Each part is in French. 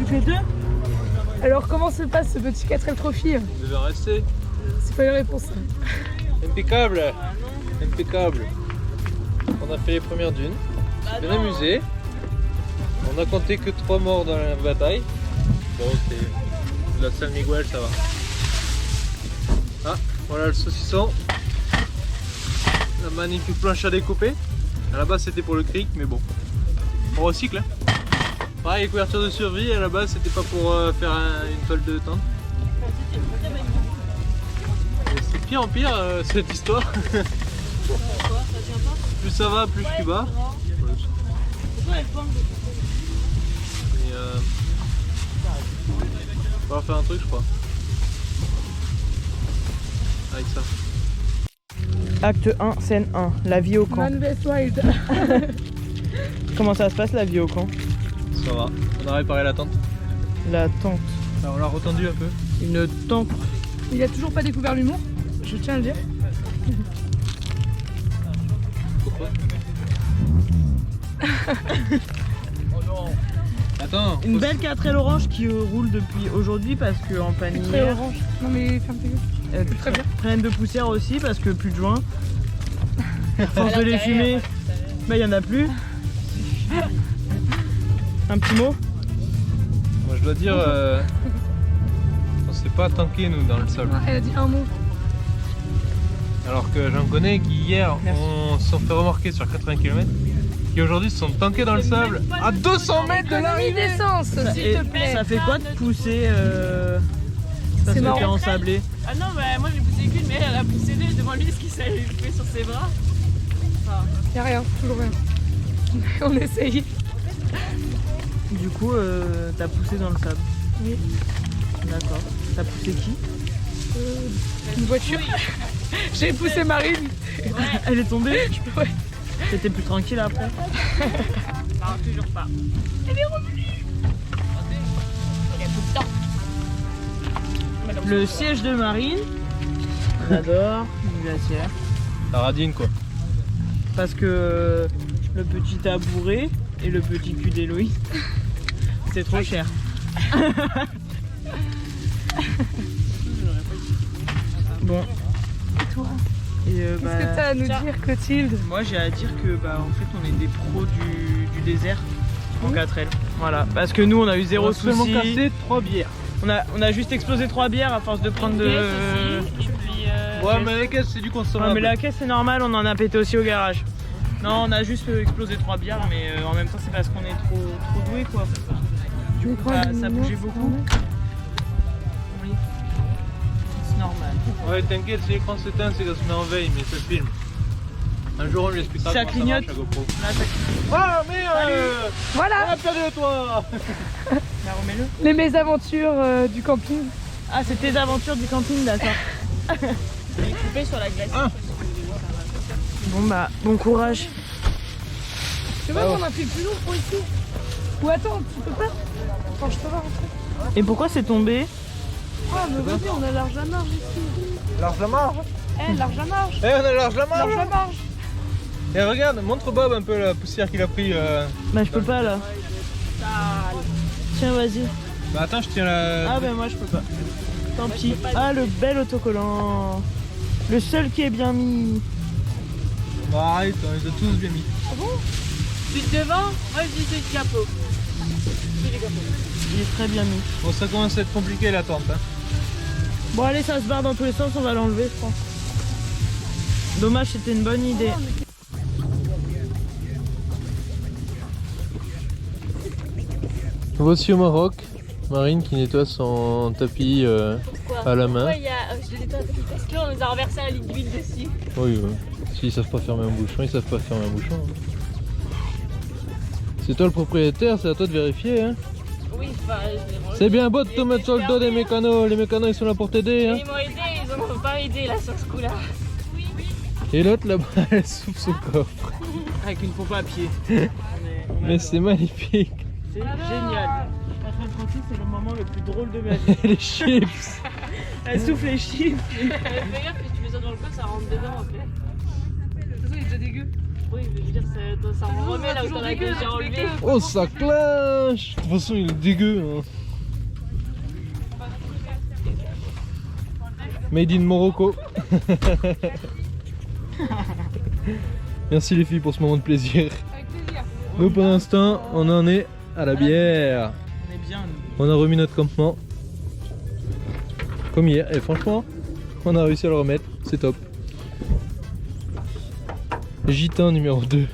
Plus que les deux. Alors comment se passe ce petit 4L Trophy? Vous devez en rester. C'est pas une réponse. Impeccable. Impeccable. On a fait les premières dunes. On s'est bien amusé. On a compté que 3 morts dans la bataille. Bon, c'est la San Miguel, ça va. Ah, voilà le saucisson. La magnifique planche à découper. À la base c'était pour le cric, mais bon. On recycle. Hein. Pareil, les couvertures de survie, à la base c'était pas pour faire une toile de tente. C'est pire en pire cette histoire. Plus ça va, plus je suis bas. Et on va faire un truc, je crois. Avec ça. Acte 1, scène 1, la vie au camp. Manvest Wild. Comment ça se passe la vie au camp? Ça va. On a réparé la tente. La tente. Alors, on l'a retendu un peu. Une tente. Il a toujours pas découvert l'humour, je tiens à le dire. Pourquoi? Attends. Une belle 4L orange qui roule depuis aujourd'hui parce que en Très panière. orange. Non mais ferme tes gueules. Très bien. Pleine de poussière aussi parce que plus de joint. Force de les fumer, bah il y en a plus. Un petit mot? Moi je dois dire, on s'est pas tanké nous dans le sable. Elle a dit un mot. Alors que j'en connais qui hier on se sont fait remorquer sur 80 km, qui aujourd'hui se sont tankés dans le sable à 200 mètres de Économie l'arrivée. d'essence, s'il te plaît. Ça fait quoi de pousser parce C'est que marrant. t'es ensablé? Ah non, bah moi j'ai poussé qu'une, mais elle a poussé deux devant lui, ce qui s'est fait sur ses bras. Y'a rien, toujours rien. On essaye. Du coup, t'as poussé dans le sable. Oui. D'accord. T'as poussé qui? Une voiture. J'ai poussé Marine. Elle est tombée? Ouais. T'étais plus tranquille après? Non, toujours pas. Elle est revenue. Il y a tout le temps. Le siège de Marine. On adore. Une glacière. La radine quoi. Parce que le petit tabouret et le petit cul d'Héloïse, c'est trop cher. Bon. Et toi? Et Qu'est-ce que t'as à nous dire, Clotilde? moi j'ai à dire que en fait on est des pros du désert en 4L. Voilà. Parce que nous on a eu zéro On a seulement souci. cassé 3 bières. On a juste explosé 3 bières à force de prendre de. Et puis, Ouais mais les caisses c'est du Ouais, consommable. mais la caisse c'est normal, on en a pété aussi au garage. Non, on a juste explosé 3 bières, mais en même temps c'est parce qu'on est trop doué quoi. Tu veux Ça bougeait beaucoup. Oui. C'est normal. Ouais t'inquiète, si l'écran s'éteint c'est qu'on se met en veille, mais ça filme. Un jour on lui expliquera Ça comment clignote. ça marche la GoPro. Là, Ah mais Voilà on a perdu toi. bah, remets-le. les mésaventures du camping. Ah, c'est tes aventures du camping, d'accord. il est coupé sur la glace. Bon bah, bon courage. Tu vois qu'on a fait plus long pour ici. Ou attends, tu peux pas? Attends, je peux pas rentrer. Et pourquoi c'est tombé? Ah mais vas-y, on a large à marge ici. Large la marge. Eh, large à marge. Eh on a large la marge. Large à marge. Et regarde, montre Bob un peu la poussière qu'il a pris. Bah je peux pas là. Tiens, vas-y. Bah attends, je tiens la... Ah bah moi je peux pas. Tant pis. Ah, le bel autocollant. Le seul qui est bien mis. Bah arrête, on les a tous bien mis. Celui de devant, moi je dis c'est le capot. C'est le capot. Il est très bien mis. Bon ça commence à être compliqué la tente. Hein. Bon allez, ça se barre dans tous les sens, on va l'enlever je pense. Dommage, c'était une bonne idée. Voici au Maroc, Marine qui nettoie son tapis à la main. Ouais, il y a. Je l'ai nettoyé parce que là on nous a renversé un litre d'huile dessus. Oui, oui. S'ils savent pas fermer un bouchon, ils savent pas fermer un bouchon. hein. C'est toi le propriétaire, c'est à toi de vérifier. Hein. Oui, enfin. C'est bien beau de te mettre sur le dos des mécanos, les mécanos ils sont là pour t'aider. Hein. Ils m'ont aidé, ils m'ont pas aidé là sur ce coup là. Et l'autre là-bas, elle souffle son coffre. Avec une pompe à pied. Mais c'est magnifique. C'est génial. 436, c'est le moment le plus drôle de ma vie. Les chips. Elle souffle les chiffres. Fais gaffe, si tu fais ça dans le coin, ça rentre dedans après. De toute façon, il est déjà dégueu. Oui, je veux dire, ça en remet là où t'en as déjà enlevé. Oh, ça clash! De toute façon, il est dégueu. Hein. Made in Morocco. Merci les filles pour ce moment de plaisir. Avec plaisir. Nous, pour l'instant, on en est à la bière. On est bien, nous. On a remis notre campement. Comme hier. Et franchement, on a réussi à le remettre. C'est top. Gitan numéro 2.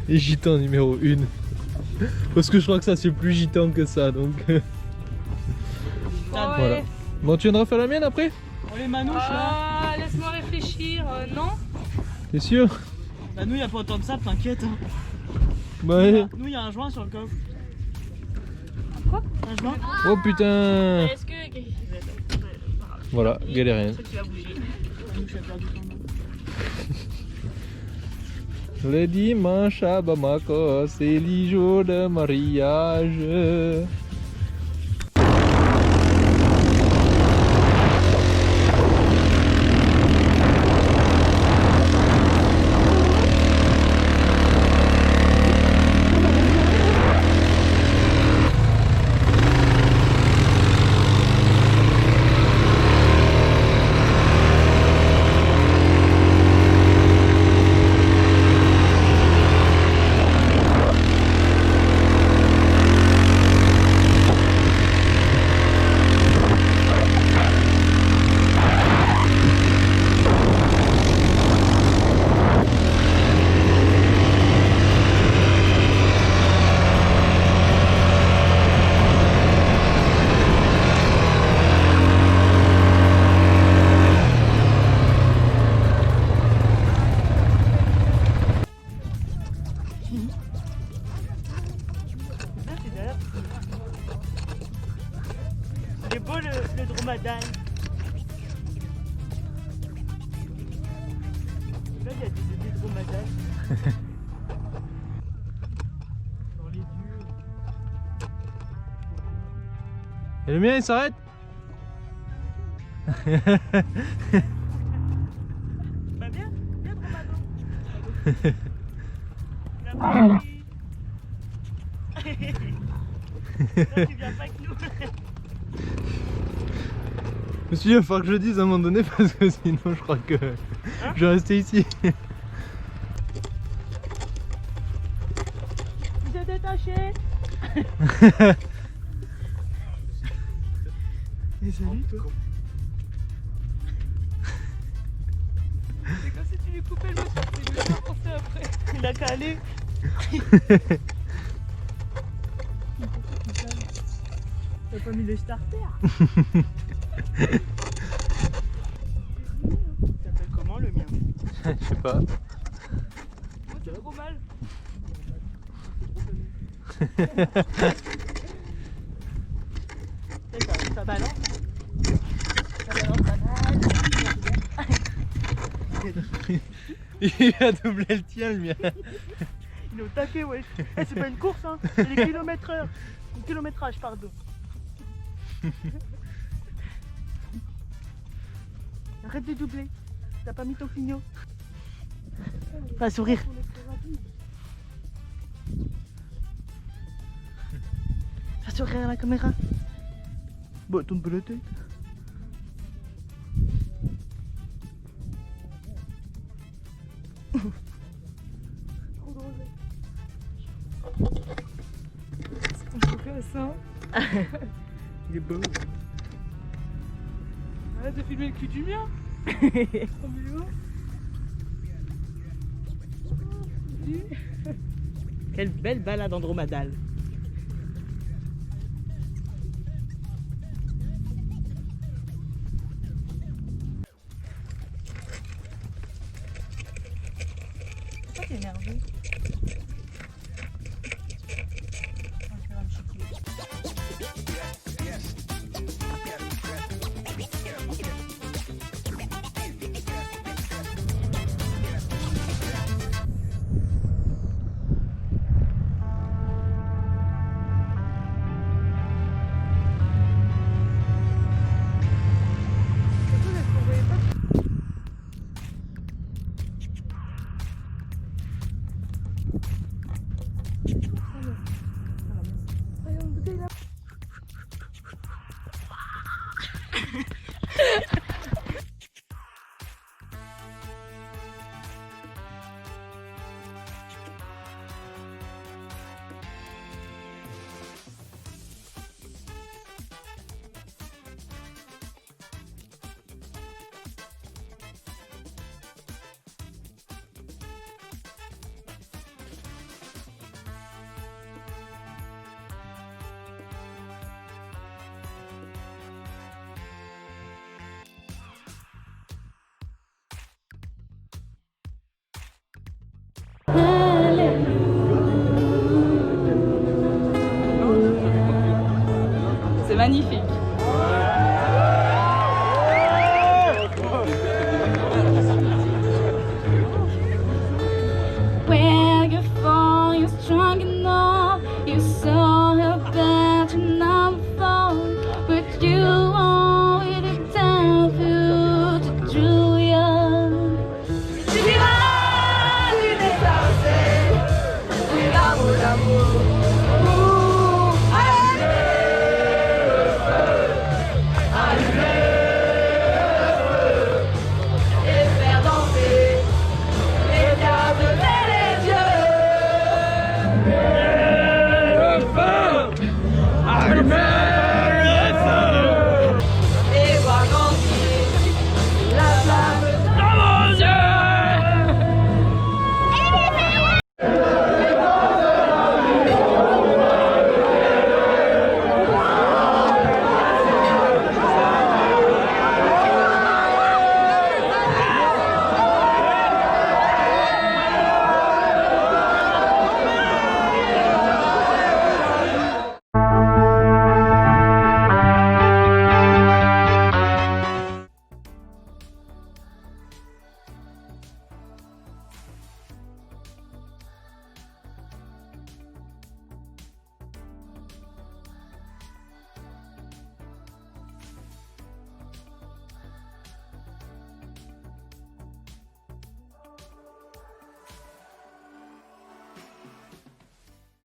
Et gitan numéro 1. Parce que je crois que ça c'est plus gitan que ça. Donc Bon, voilà. allez. Bon, tu viendras faire la mienne après? Oh les manouches là. Ah, laisse-moi réfléchir. Non. T'es sûr? Bah nous y a pas autant de sable, t'inquiète. Hein. Ouais. Nous y a un joint sur le coffre. Quoi? Un joint? Oh putain. Est-ce que. Voilà, galérien. Tu vas bouger. Manouche a perdu son nom. Le dimanche à Bamako, c'est le jour de mariage. Il est beau le dromadaire. Là il y a des dromadaires. Dans les dieux. Et le mien il s'arrête? Bah viens dromadaire. Là, tu viens pas avec nous. Je me suis dit, il va falloir que je le dise à un moment donné parce que sinon je crois que je vais rester ici. Vous êtes détaché. Et salut toi. C'est comme si tu lui coupais le moteur. Tu lui as pensé après. Il a calé. T'as pas mis le starter. T'appelles comment le mien? Je sais pas. Moi, c'est trop mal. Ça balance. Ça balance pas mal. Il a doublé le tien le mien. Il est au taquet, ouais. Eh, c'est pas une course, hein. C'est des kilomètres-heure. Un kilométrage, pardon. Arrête de doubler. T'as pas mis ton clignot. Pas sourire. Fais sourire à la caméra. Bon, tourne pas la tête. Trop drôle. C'est ton cocasse, hein. Il est beau. Arrête de filmer le cul du mien. Trop mignon. Quelle belle balade andromadale. Pourquoi t'es énervé? magnifique. Where you fall, you're strong enough. You saw her better number 4, but you already tell who to Julia. Allumez